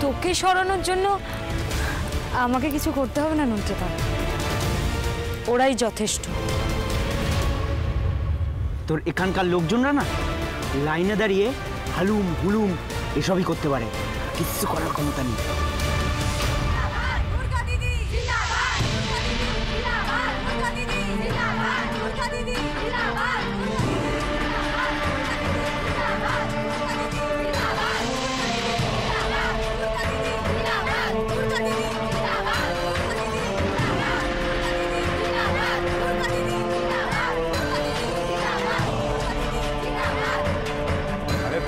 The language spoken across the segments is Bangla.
তোকে সরানোর জন্য আমাকে কিছু করতে হবে না নন্টেদা, ওরাই যথেষ্ট। তোর এখানকার লোকজনরা না লাইনে দাঁড়িয়ে হালুম হুলুম এসবই করতে পারে, কিছু করার ক্ষমতা নেই।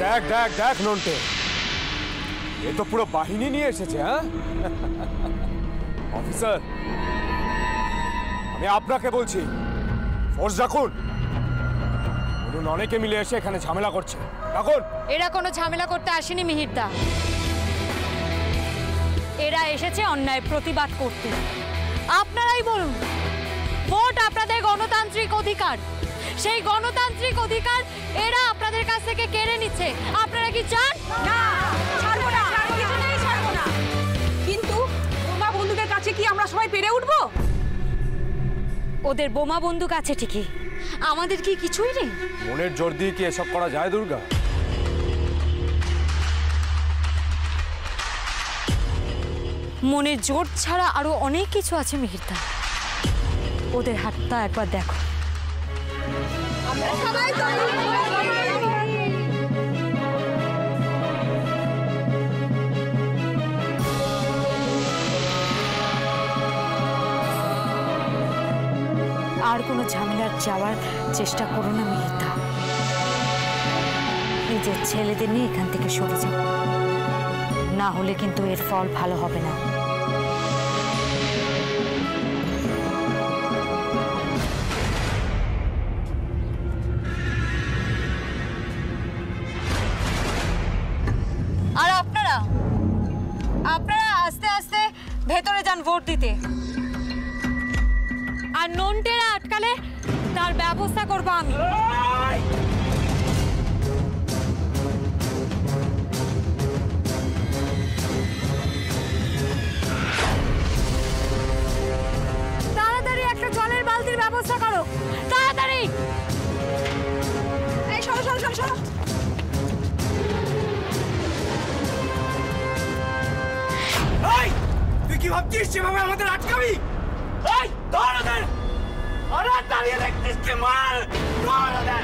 দেখ দেখ দেখ নন্টে, এ তো পুরো বাহিনী নিয়ে এসেছে। হ্যাঁ অফিসার, আমি আপনাকে বলছি ফোর্স রাখুন। বলুন অনেকে মিলে এসে এখানে ঝামেলা করছে, রাখুন। এরা কোনো ঝামেলা করতে আসেনি মিহিরদা, এরা এসেছে অন্যায় প্রতিবাদ করতে। আপনারাই বলুন, ভোট আপনাদের গণতান্ত্রিক অধিকার, সেই গণতান্ত্রিক অধিকার এরা আপনাদের কাছ থেকে কেড়ে নিচ্ছে। আপনারা কি চান? না, ছাড়বো না, কিছুতেই ছাড়বো না। কিন্তু বোমা বন্দুকের কাছে কি আমরা সবাই পেরে উঠবো? ওদের বোমা বন্দুক আছে ঠিকই, আমাদের কি কিছুই নেই? মনের জোর দিয়ে কি এসব করা যায় দুর্গা? মনের জোর ছাড়া আরো অনেক কিছু আছে মিহিরদা, ওদের হাতটা একবার দেখো। আর কোনো ঝামেলার যাওয়ার চেষ্টা করো না মিহিরদা, নিজের ছেলেদের নিয়ে এখান থেকে সরে যাও, না হলে কিন্তু এর ফল ভালো হবে না। আর আপনারা আস্তে আস্তে ভেতরে যান ভোট দিতে, আর নন্টেরা আটকালে তার ব্যবস্থা করবো আমি। তাড়াতাড়ি একটা জলের বালতির ব্যবস্থা করো, তাড়াতাড়ি। এই সরো সরো সরো সরো। তুই কি ভাবছিস যেভাবে আমাদের আটকাবি? ধর ওদের! আরে দাঁড়িয়ে দেখছিস কি? মার! ধর ওদের!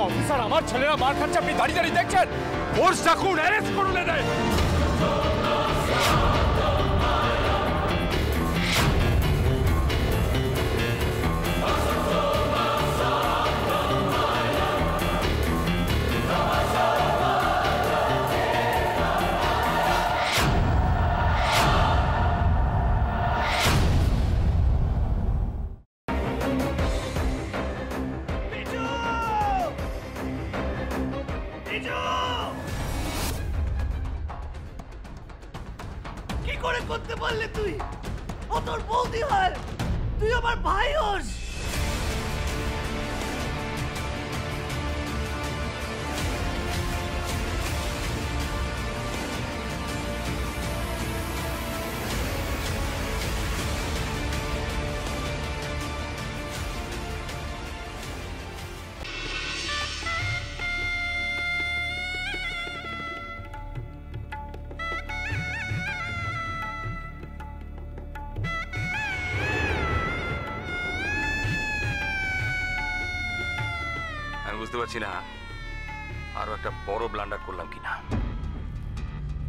অফিসার, আমার ছেলেরা মার খাচ্ছে, আপনি দাঁড়িয়ে দাঁড়িয়ে দেখছেন? ফোর্স রাখুন, অ্যারেস্ট করুন এদের। কি করে করতে পারলে তুই? ও তোর বৌদি হয়, তুই আমার ভাই হোস। বুঝতে পারছি না আরো একটা বড় ব্লান্ডার করলাম কিনা।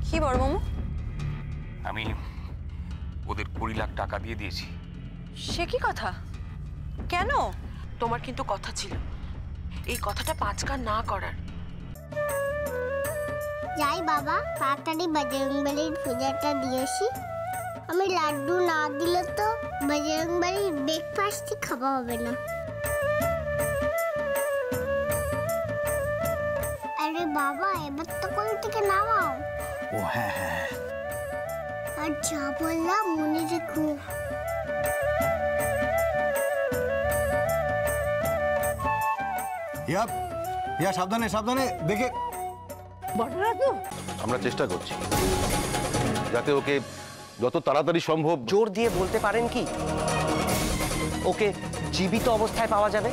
কি বড় মামু? আমি ওদের 20 লাখ টাকা দিয়ে দিয়েছি। সে কি কথা? কেন? তোমার কিন্তু কথা ছিল এই কথাটা 5 কান না করার। যাই বাবা, তাড়াতাড়ি বজরংবলীর পূজাটা দিয়েছি। আমি লাড্ডু না দিলে তো বজরংবলীর ব্রেকফাস্টই খাওয়া হবে না। আরে বাবা, এবার তো কোল থেকে নামাও। ও হ্যাঁ হ্যাঁ, আর যা বললাম মনে রেখো। ইয়া ইয়া সাবধানে সাবধানে দেখে। আমরা চেষ্টা করছি যাতে ওকে যত তাড়াতাড়ি সম্ভব। জোর দিয়ে বলতে পারেন কি ওকে জীবিত অবস্থায় পাওয়া যাবে?